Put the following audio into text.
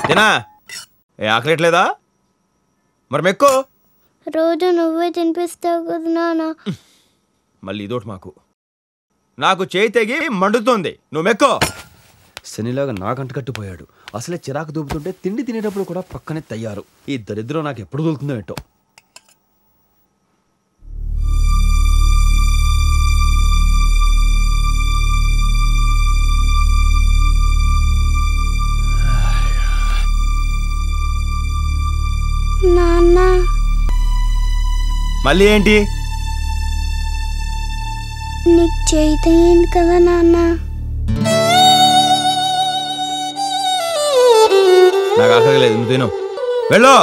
తినా ఏ ఆకలేట్లేదా మరి మెక్కో రోజు నువ్వే తినిపిస్తావు కదా నాన్న. మళ్ళీ ఇదోటి మాకు నాకు చేయి తెగి మండుతోంది నువ్వు మెక్కో. శనిలాగా నాకంట కట్టిపోయాడు. అసలే చిరాకు దూపుతుంటే తిండి తినేటప్పుడు కూడా పక్కనే తయ్యారు. ఈ దరిద్రం నాకు ఎప్పుడు దొరుకుతుందో ఏంటో. నాన్న మళ్ళీ ఏంటి? నీకు చేయి తెగింది కదా నాన్న. నాకు ఆకలేదు నువ్వు తిను వెళ్ళు.